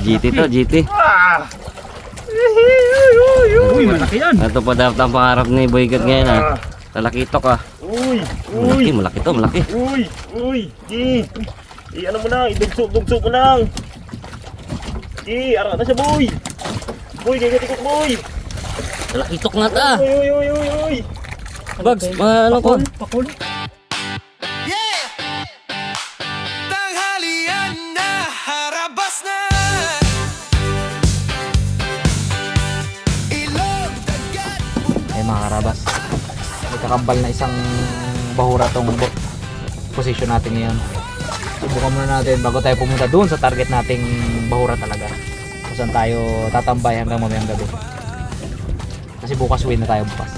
GT to, GT. Uy, malaki yan. Ito pa dapat ang pangarap ni Boygat ngayon ha. Talakitok ha. Uy, Malaki, malaki to, malaki. uy, ano mo na, idugso mo lang. Ara na siya, boy. Boy, gagatikot, boy. Talakitok nga ta. Uy. Bags, ano ko? Pakul. Tanghalian na, harabas na. Ilog, dagat. Eh mga karabas, may kakambal na isang bahura tong position natin ngayon. Subukan muna natin bago tayo pumunta doon sa target nating bahura talaga, kung saan tayo tatambay hanggang mamayang gabi, kasi bukas uwi na tayo bukas.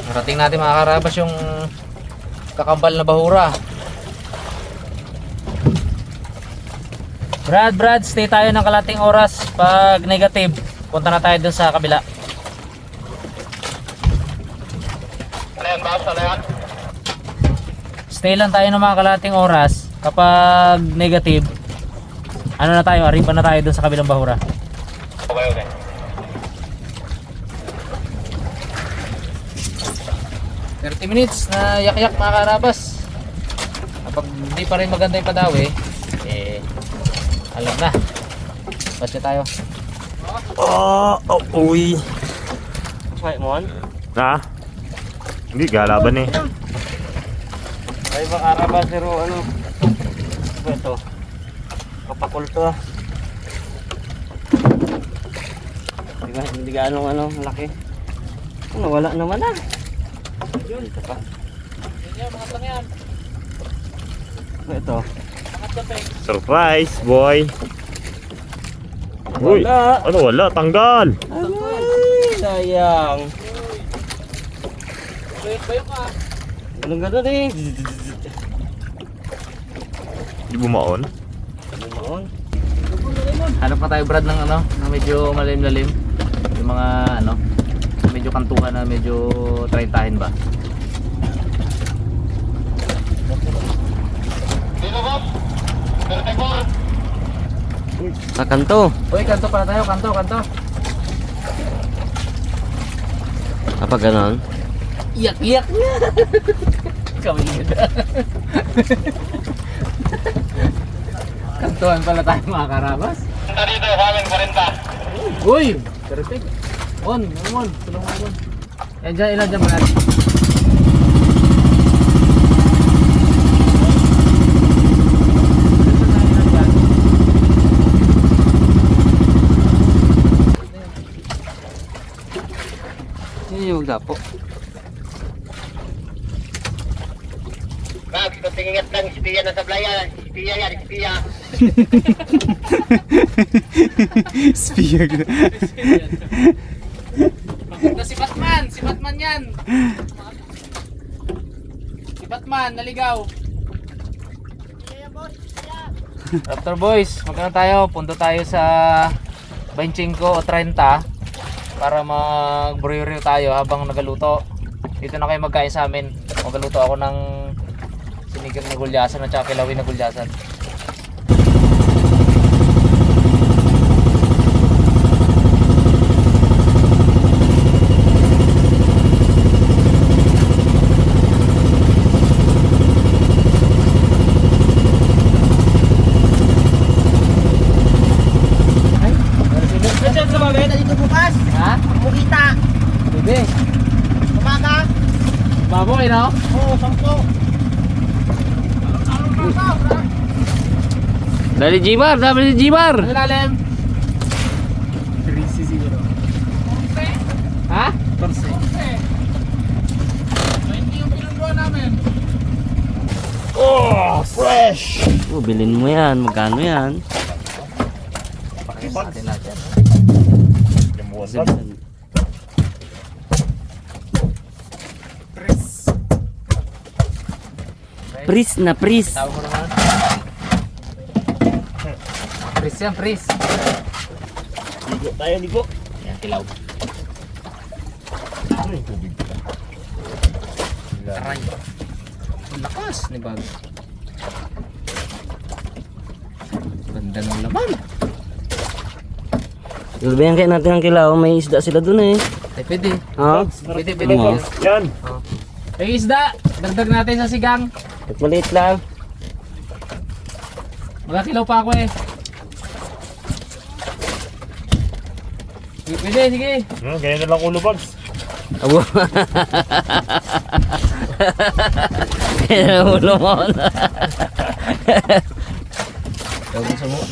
Narating natin mga karabas yung kakambal na bahura. Brad, stay tayo ng kalating oras. Pag negative, punta na tayo dun sa kabila. Stay lang tayo ng mga kalating oras. Kapag negative, ano na tayo, aripa na tayo dun sa kabilang bahura. Okay. 30 minutes na yak-yak mga karabas. Kapag hindi pa rin maganda yung padawi, eh alam na, batya tayo. Uy. Fight mo on? Ha? Hindi, galaban eh. Ay ba karaba pero ano? Ito. Kapakul to. Hindi gaano ano, malaki. Wala naman ah. Ito pa. Ito. Surprise, boy. Uy, Wala. ano wala? Tanggal. Ay, sayang. Ganun ganun eh. Di bumaon? Bumaon. Hanap pa tayo Brad ng ano, na medyo malalim-lalim. Yung mga ano, medyo kantuhan na medyo traintahin ba. Sa kanto. Uy, kanto pala tayo, kanto. Kapag ganon. Iyak na. Kami na. Kantuhan pala tayo mga karabas. Dito, Halen 40. Uy, perfect. On. Tulungan mo. Yan dyan, ilan dyan Brad? Hindi yung magdapo. Max, patingingat lang si Pia na sa playa. Si Pia yan, si Pia. Spiyag na. Si Batman yan. Si Batman, naligaw. After boys, magkano tayo? Punta tayo sa 25 o 30 para mag-brew tayo habang nagaluto. Dito na kayo magkain sa amin. Magaluto ako ng sinigang na gulyasan at saka kilawin na gulyasan. Ha? Mukita. Bebe, Umaga. baboy no? Oo, 10. Dali Jibar, dali Jibar. Ano lalim? 3C siguro. Ha? 14. Hindi yung pinunduan namin. Oh, fresh. Bilhin mo yan. Magkano yan? Pakita natin lahat yan. Pris na pris. Tawag mo naman. Pris yan, Pris. Ligo tayo, ligo. Yan, kilaw. Ano yung tubig? Aray. Ang lakas ni Bag. Ganda ng laman. Ilbayan kayo natin ang kilaw. May isda sila dun eh. Ay, pwede. Ha? Pwede. Ano? Yan. Ay, isda. Dagdag natin sa sigang. At maliit lang. Magkakilaw pa ako eh. Pwede, sige. Ganyan na lang ulo, Bags. Abo. Kaya ulo mo na.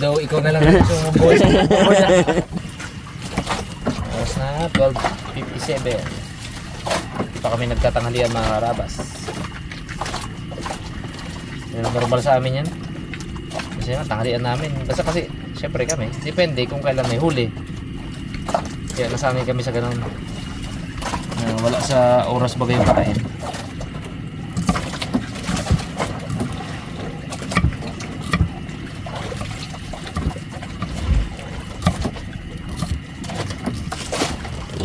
Daw ikaw na lang gusto mo boy. Oras na 12:57. Pa kami nagtatanghalian mga karabas. Yan ang normal sa amin yan. Kasi yan, tanghalian namin. Basta kasi, syempre kami, depende kung kailan may huli. Kaya nasanay kami sa ganun. Wala sa oras bagay yung pakain.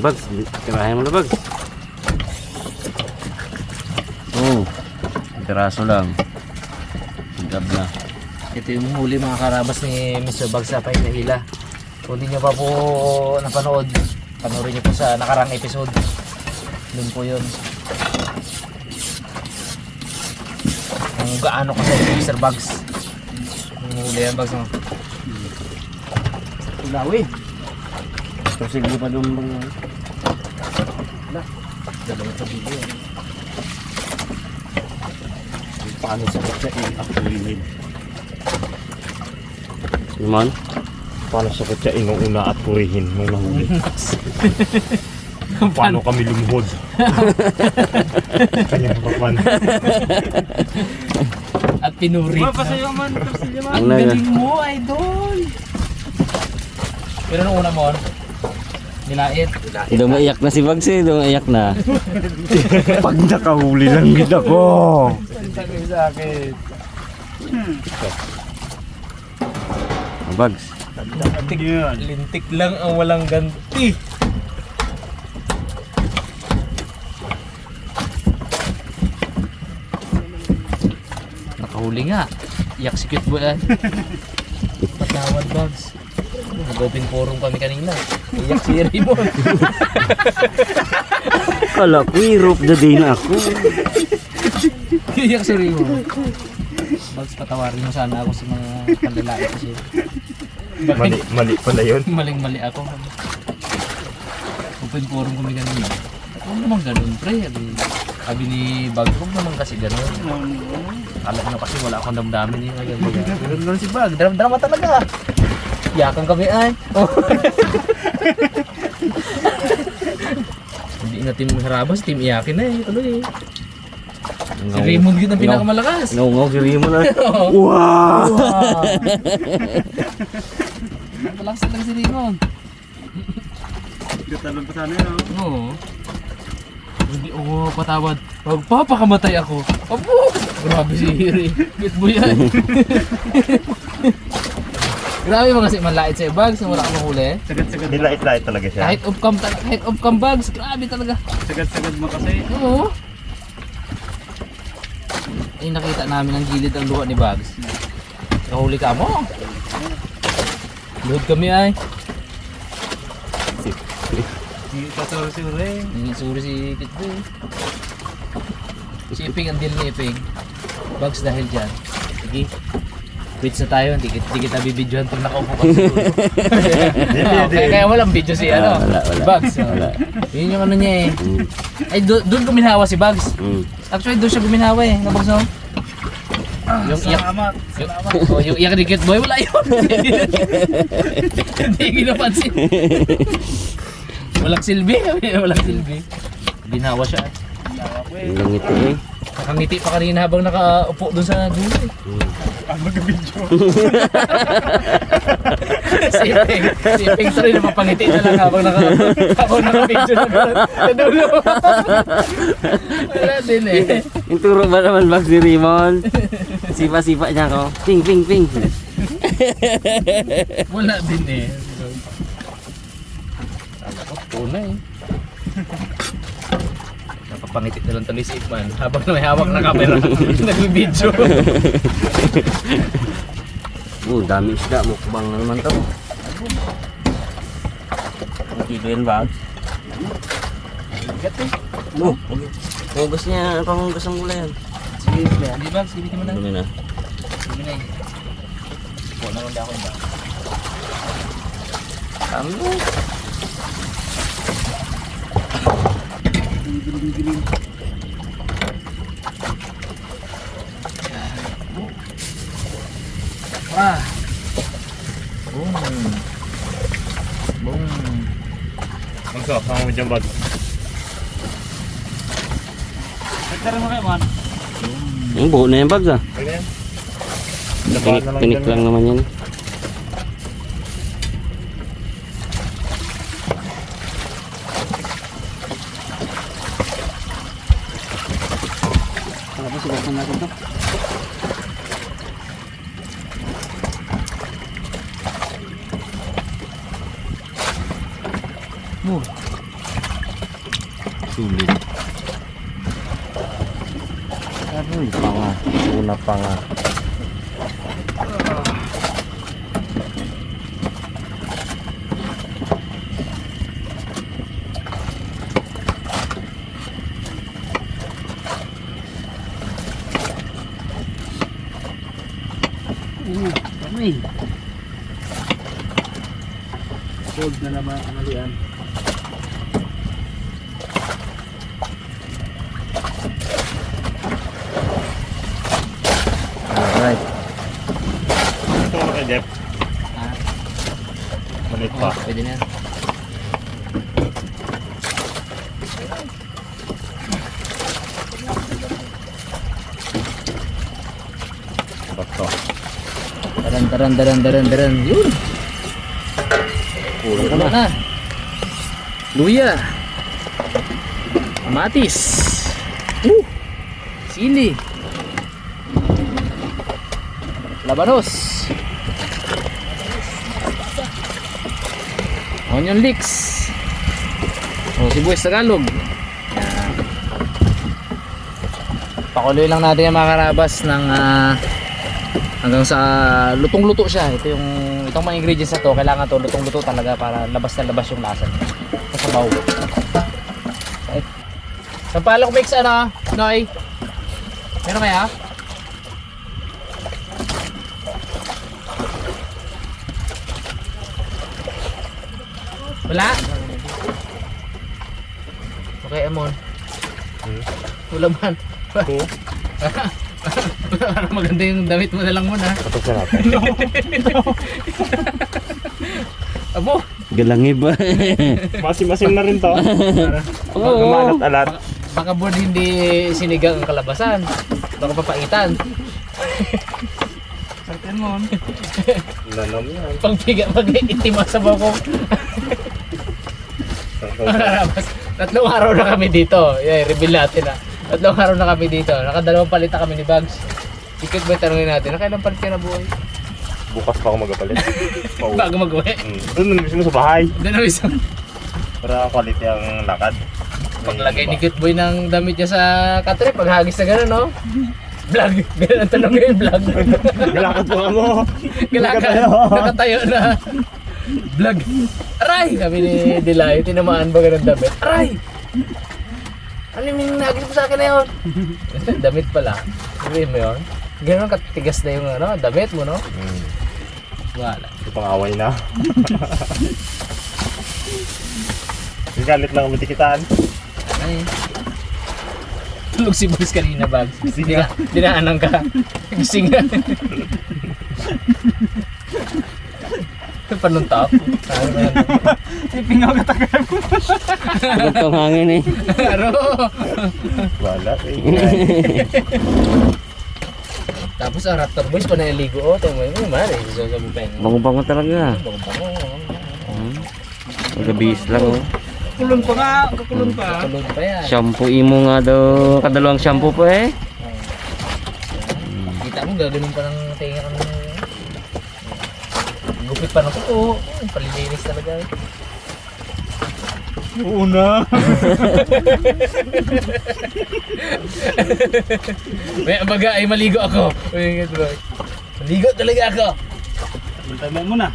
Bags, tirahin mo na Bags. Oo. Piraso lang. Gab na. Ito yung huli mga karabas ni Mr. Bags sa Pahinahila. Kung hindi nyo pa po napanood, panoorin nyo po sa nakarang episode. Doon po yun. Kung gaano kasi Mr. Bags. Yung huli yan Bags. Ilawi. Kasi hindi pa doon mga... Dalawang tabigo yan. Paano sa kutsa i-actually? Naman? Paano sa kutsa inuuna at purihin nung nahuli? Paano kami lumuhod? Kanyang papan. At pinurit. Ang Ang galing mo, idol! Pero nung una mo, nilait. Dumaiyak na si Bags eh. Dumaiyak na. Pag nakahuli lang gid ako. Sabi sa akin. Bags. Lintik lang ang walang ganti. Nakahuli nga. Iyak si cute boy ay. Patawad Bags. Nag-open forum kami kanina. Iyak si Raymond. Kala ko i-rope the day na ako. Iyak si Raymond. Bags, patawarin mo sana ako sa mga panlalaki kasi. Mali pala yun. Maling-mali ako. Open forum kami kanina. Huwag naman ganun, pre. Sabi ni Bag, huwag naman kasi ganun. Alam ko na kasi wala akong damdamin eh. Ganun lang si Bag. Drama talaga. Iyakan kami ay. Hindi na team Harabas, team iyakin na eh. Tuloy eh. Si Raymond yun ang pinakamalakas. Ngaw, giri mo na. Wow! Malakas talaga si Raymond. Gatalon pa sana yun. Oo. Hindi ako patawad. Magpapakamatay ako. Apo! Grabe si Hiri. Get mo yan. Grabe mga kasi manlait sa Bags na wala akong huli. Sagad-sagad. Nilait-lait talaga siya. Kahit off-cam Bags, grabe talaga. Sagad-sagad mo kasi. Oo. Ay nakita namin ang gilid ang luha ni Bags. Kahuli ka mo. Luhod kami ay. Kasoro si Ray. Suri si Kitboy. Si Iping ang deal ni Iping. Bags dahil dyan. Sige. Quits na tayo, hindi kita bibidyohan pag nakaupo ka sa dulo. Kaya walang video si ano, wala. Bags. Wala. Yun yung ano niya eh. Ay doon guminhawa si Bags. Actually doon siya guminhawa eh, Bags no? Yung iyak. Yung iyak ni Kitboy, wala yun. Hindi ginapansin. Walang silbi, walang silbi. Ginawa siya. Ilang ito eh. Nakangiti pa kanina habang nakaupo doon sa dulo eh. Mag-video. Si Iping sorry na mapangiti na lang habang naka-video na doon sa dulo. Wala din eh. Yung turo ba naman Bags ni Raymond? Sipa-sipa niya ako. Ping, ping, ping. Wala din eh. Kala ko, tuna eh. Napapangiti na lang tuloy si Ikman habang may hawak na camera. Nagbibidyo. Dami isda. Mukbang na naman to. Ang kilo yan ba? Bigat eh. Pangugas niya. Pangugas ang gulay yan. Sige, hindi ba? Sige mo na. Dumi na. Sige na eh. Po na ronda ako ba? Tama. Ah. Boom. Boom. Ang sarap sama mo dyan, bad. Nagkaroon mo kayo, man. Yung buo na yung bags ah. Ano yan? Tinik lang naman yan. Tapos subukan natin to. Sulit. Aroy, panga. Una panga. Kami. Cold na naman ang halian. Alright. Ito mo kay Jeff. Ah, Malit pa. pwede na yan. Bato. Daran. Yun. Pulo naman na. Luya. Kamatis. Sili. Labanos. Onion leeks. Sibuyas Tagalog. Yan. Pakuloy lang natin yung mga karabas ng hanggang sa lutong-luto siya. Itong mga ingredients na to, kailangan to lutong-luto talaga para labas na labas yung lasa niya. Kasabaw. Okay. Sampalok mix ano, Noy? Meron kaya? Wala? Okay, Amon. Wala man. Ito. Para maganda yung damit mo na lang muna. Katok na natin. Abo! Galangi ba? Masim-masim na rin to. Oo. Kumalat-alat. Baka board hindi sinigang ang kalabasan. Baka papaitan. Sartin mo. Nanom yan. Pag itima sa bako. Tatlong araw na kami dito. Yeah, reveal natin ah. Tatlong araw na kami dito. Nakadalawang palit na kami ni Bugs. Ikot ba tanongin natin? Nakailang palit ka na buhay? Bukas pa ako magapalit. Bago mag-uwi. Doon na mismo sa bahay. Doon na isang Para quality ang lakad. paglagay ni Cute Boy ng damit niya sa katre. Paghagis na gano'n, no? Vlog. Ganun ang tanong ngayon, vlog. Galakad pa ka mo. Galakad. Nakatayo na. Vlog. Aray! Sabi ni Delay, tinamaan ba ganun damit? Aray! Ano yung nagis mo sa akin na yun? Damit pala. Sabihin mo yun? Ganun katigas na yung damit mo, no? Wala. Ito pang away na. Galit lang ang matikitaan. Ay. Tulog si Boss kanina, Bags. Gising na. Dinaanan ka. Gising na. Panuntok. Ipingaw ka tagal. Agad kang hangin eh. Aro. Wala. Tapos ang Raptor Boys pa naligo. Oh, tayo mo yung mali. So, sa bupeng. Bango-bango talaga. Bango-bango. Magabihis lang oh. Kulon pa nga. Kakulon pa. Tulog pa yan. Shampoo imo nga daw. Kadalawang shampoo pa eh. Kita mo, gaganon pa ng tinga ka ng... Gupit pa ng kuko. Palilinis talaga. Oo na. May baga ay maligo ako. Maligo talaga ako. Tama mo na.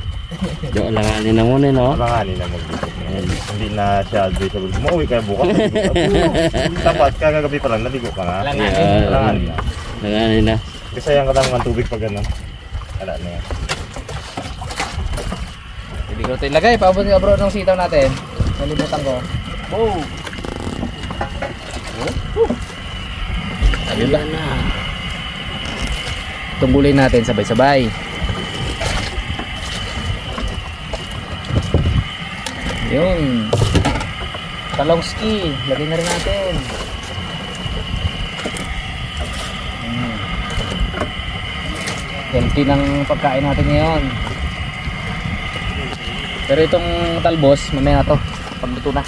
Diyo, langanin na muna, no? Langanin na mag-isip na. Hindi na siya advisable. Mauwi ka bukas. Dapat kagagabi pa lang, naligo ka nga. Langanin na. Langanin na. Kasi yung katanungan tubig pag gano'n. Wala na yan. Hindi ko ito ilagay. Paabot yung abroad ng sitaw natin. Nalimutan ko. Oh! Sabi ba? Tunggulin natin sabay-sabay. Yun. Talongski. Lagay na rin natin. Healthy ng pagkain natin ngayon. Pero itong talbos, mamaya na to. Pagluto na.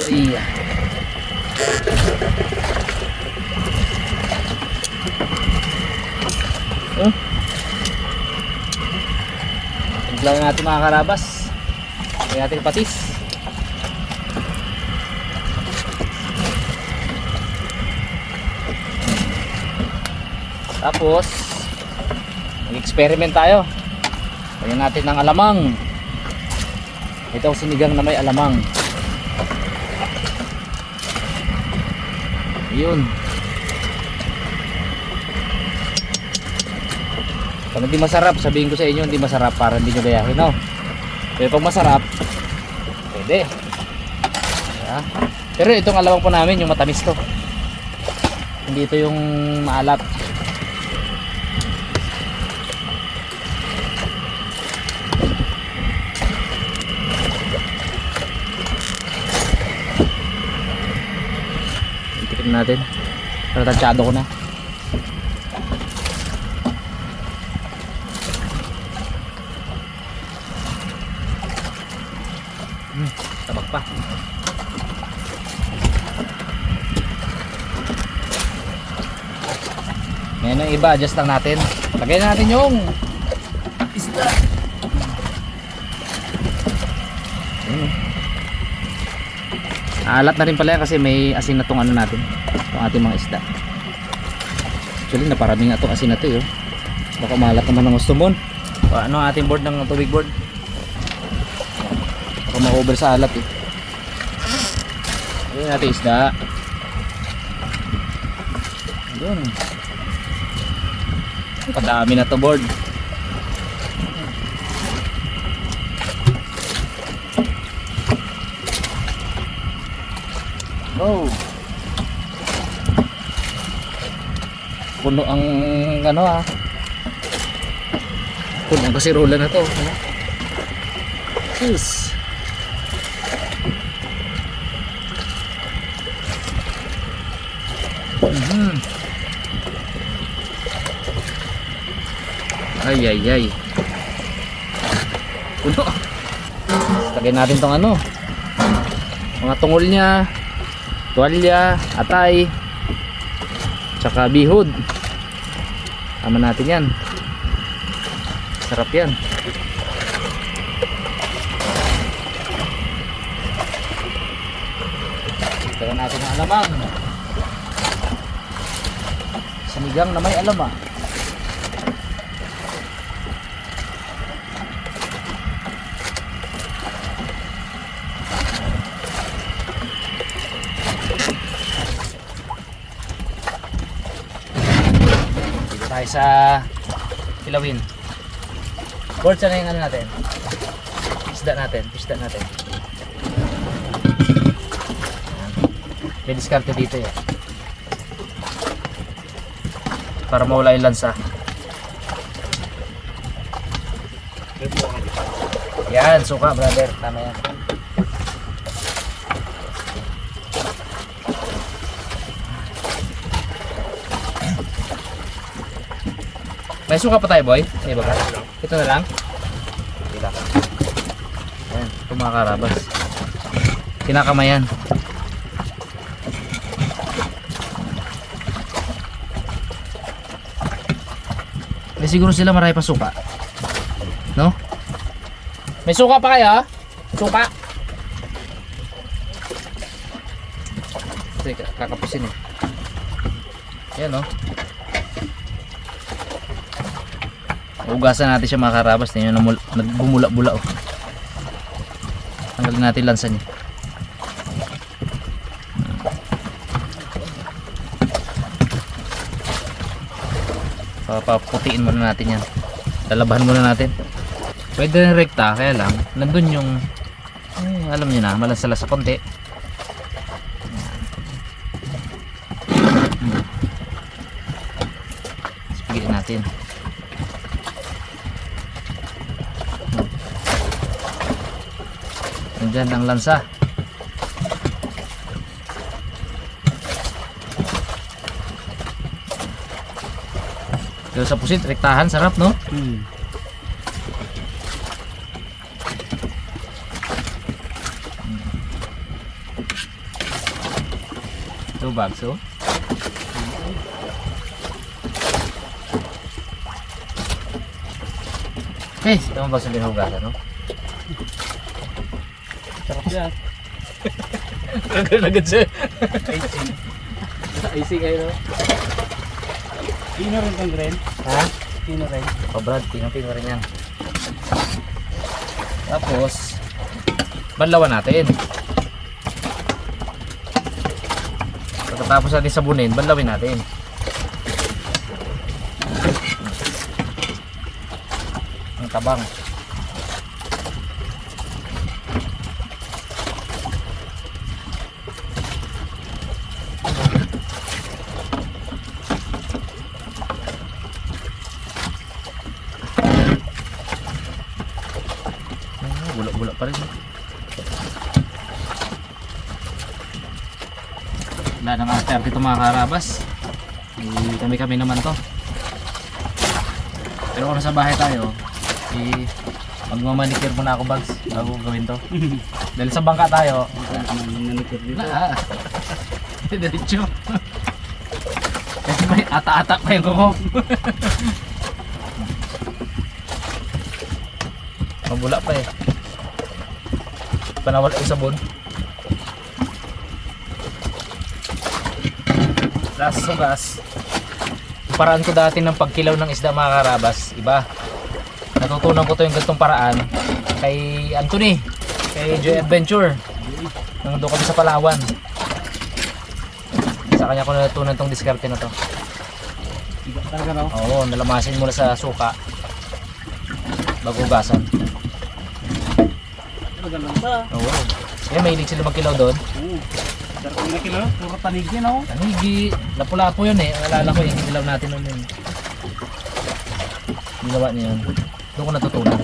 Uy. Tignan natin mga karabas. Lagyan natin patis. Tapos mag-experiment tayo. Lagyan natin ng alamang. Ito ang sinigang na may alamang. Yun. Pag hindi masarap, sabihin ko sa inyo hindi masarap para hindi nyo gayahin, no? Pero pag masarap, pwede. Yeah. Pero itong alamang po namin, yung matamis to. Hindi ito yung maalat. Itikin natin. Pero tansyado ko na. Tabak pa. Ngayon ang iba, adjust lang natin. Lagay na natin yung isda. Alat na rin pala yan kasi may asin na tong ano natin. Itong ating mga isda. Actually, naparami nga itong asin na ito. Baka malat naman ng gusto mo. Ano ang ating board ng tubig board? Baka ma-over sa alat eh. Ayan natin isda. Ayun. Padami na to board. Oh. Puno ang ano ah. Puno ang kasirola na to. Yes. Ay ay ay. Puno. Lagyan natin tong ano. Mga tungol niya, tuwalya, atay, tsaka bihod. Tama natin yan. Sarap yan. Lagyan natin ang alamang. Sinigang na may alamang. Tayo sa Kilawin. Board, saan na yung ano natin? Isda natin. May diskarte dito eh. Para mawala yung lansa. Yan, suka brother. Tama yan. May suka pa tayo, boy? May ba? Ito na lang? Ito lang. Ayan, ito mga karabas. Kinakamayan. May siguro sila marami pa suka. No? May suka pa kayo? Suka? Teka, kakapusin eh. Yan no. Ugasan natin siya mga karabas. Tingnan nyo, nagbumula-bula oh. Tanggalin natin lansa niya. Paputiin muna natin yan. Lalabahan muna natin. Pwede rin rekta, kaya lang nandun yung alam nyo na, malansala sa konti. Pigilin natin. Nandyan ang lansa. Pero sa pusit, rektahan, sarap no? Two bags oh. Okay, ito ba sabihin hugasan no? Sarap yan. Agad siya. Icing kayo no? Pino rin kang rin. Ha? Pino rin. O Brad, pinang-pino rin yan. Tapos, banlawan natin. Pagkatapos natin sabunin, banlawin natin. Ang tabang. Bula-bula pa rin. Wala nang after dito mga karabas. Kami-kami naman to. Pero kung nasa bahay tayo, magmamanikir muna ako bags bago gawin to. Dahil sa bangka tayo, Nanikot dito. diretso. Kasi may ata-ata pa yung kuko. Mabula pa eh. Panawala yung sabon. Last sugas. Yung paraan ko dati ng pagkilaw ng isda mga karabas, iba. Natutunan ko to yung ganitong paraan kay Anthony, kay Joy Adventure. Nung doon kami sa Palawan. Sa kanya ko natutunan tong diskarte na to. Iba talaga raw. Oo, nalamasin muna sa suka bago hugasan. Talaga lang sa. Oo. Kaya mahilig sila magkilaw doon. Oo. Sarap na kilo. Puro panig din ako. Tanigi, lapu-lapu yun eh. Alala ko yung kilaw natin noon yun. Ginawa niya yun. Doon ko natutunan.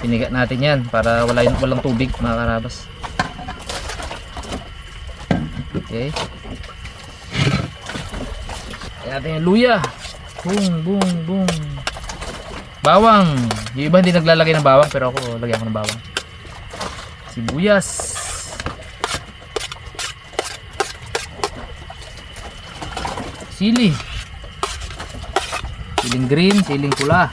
Piniga natin yan para walang tubig mga karabas. Okay. Kaya natin yung luya. Boom, boom, boom. Bawang. Yung iba hindi naglalagay ng bawang pero ako lagyan ko ng bawang. Sibuyas. Sili. Siling green, siling pula.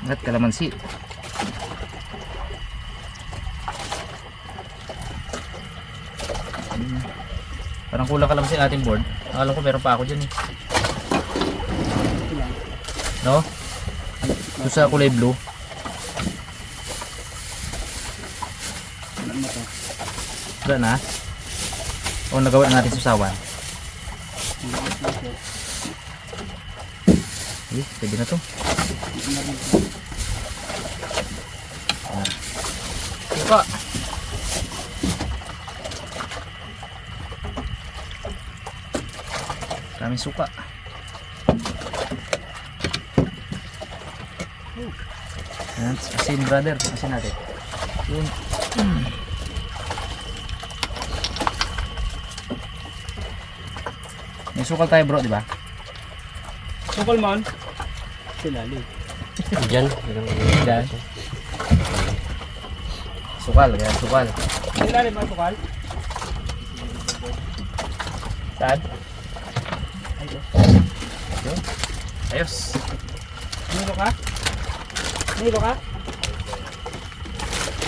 At kalamansi. Parang kulang kalamansi ating board. Akala ko meron pa ako dyan eh. No? Ito sa kulay blue. Ano to? Wala na? O nagawa na natin susawan. Eh, pwede na to. Suka. Daming suka. Yan, asin brother, asin natin. Yun. May sukal tayo bro, di ba? Sukol man. Silali. Diyan. Diyan. Sukal, kaya sukal. Silali ba sukal? Saan? Yun. Ayos. Nilo ka? Nilo ka?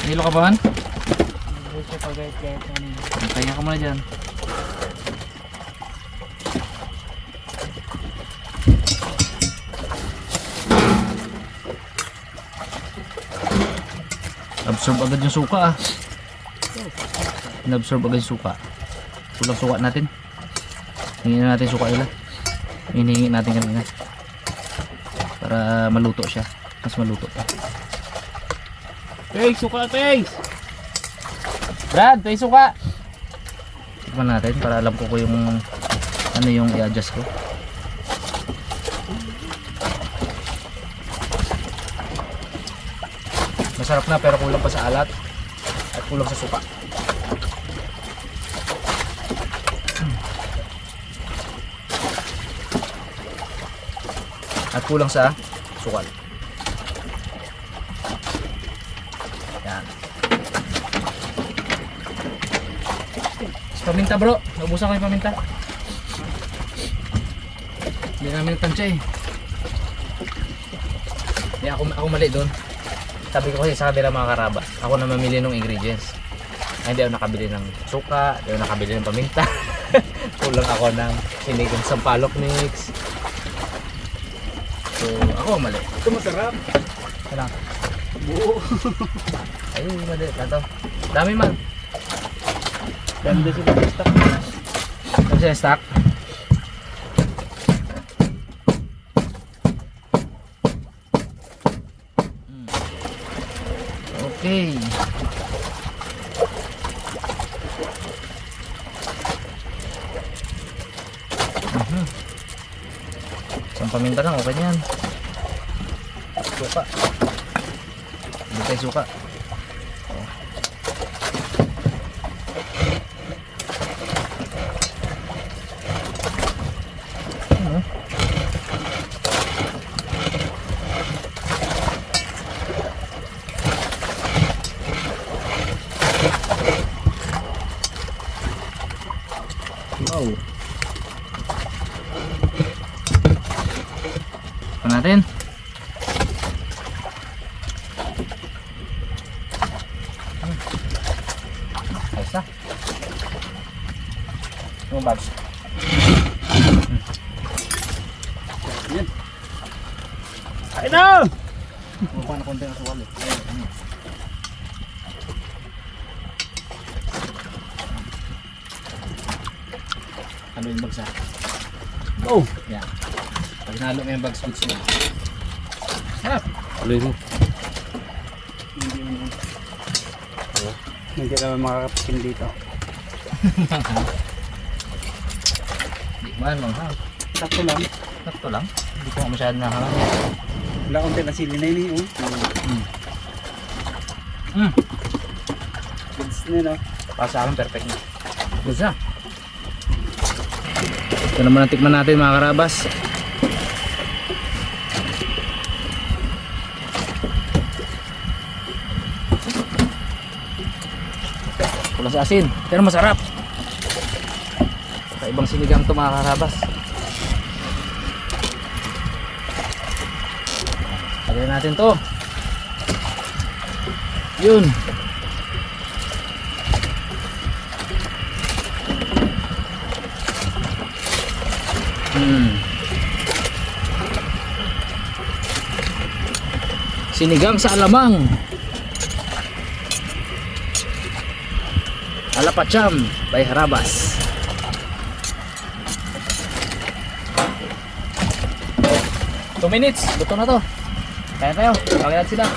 Nilo ka ba man? Hindi siya pagayat-gayat na nilo. Kaya ka muna dyan. Absorb agad yung suka ah. Absorb agad yung suka. Kulang suka natin. Hingin na natin suka nila. Hinihingi natin kanina. Para maluto siya. Mas maluto pa. Hey, suka, Thanks! Brad, tayo suka! Tikman natin para alam ko yung ano yung i-adjust ko. Masarap na pero kulang pa sa alat at kulang sa suka. At kulang sa sukal. Yan. Paminta bro, naubusan ko yung paminta. Hindi namin nagtansya eh. Hindi ako mali doon. Sabi ko kasi sa kanila mga karabas, ako na mamili ng ingredients. Ay, hindi ako nakabili ng suka, hindi ako nakabili ng paminta. Kulang ako ng sinigang sampalok mix. So, ako ang mali. Ito masarap. Kailangan. Buo. Ay, mali. Ito. Dami man. Ganda sila sa stock. Kasi stock. Okay. Isang paminta lang, okay na yan. Suka. Hindi tayo suka. Wow. Ito natin. Ayos na. Yung bags. Yan. Kain na! Mukha na konti ng suwal eh. Ano yung bags ha? Oh! Yan. Pag nalo mo yung bags, goods mo. Harap! Tuloy mo. Hindi naman makakapitin dito. Hindi man, manghang. Sakto lang. Sakto lang. Hindi ko masyado nahangang. Wala konti na sili na yun. Goods na no? Para sa akin, perfect na. Goods na. Ito naman ang tikman natin mga karabas. Kulang sa asin, pero masarap. Kaibang sinigang ito mga karabas. Lagyan natin to. Yun. Sinigang sa alamang. Alapacham by Harabas. Two minutes, luto na to. Kaya tayo, kaya sila.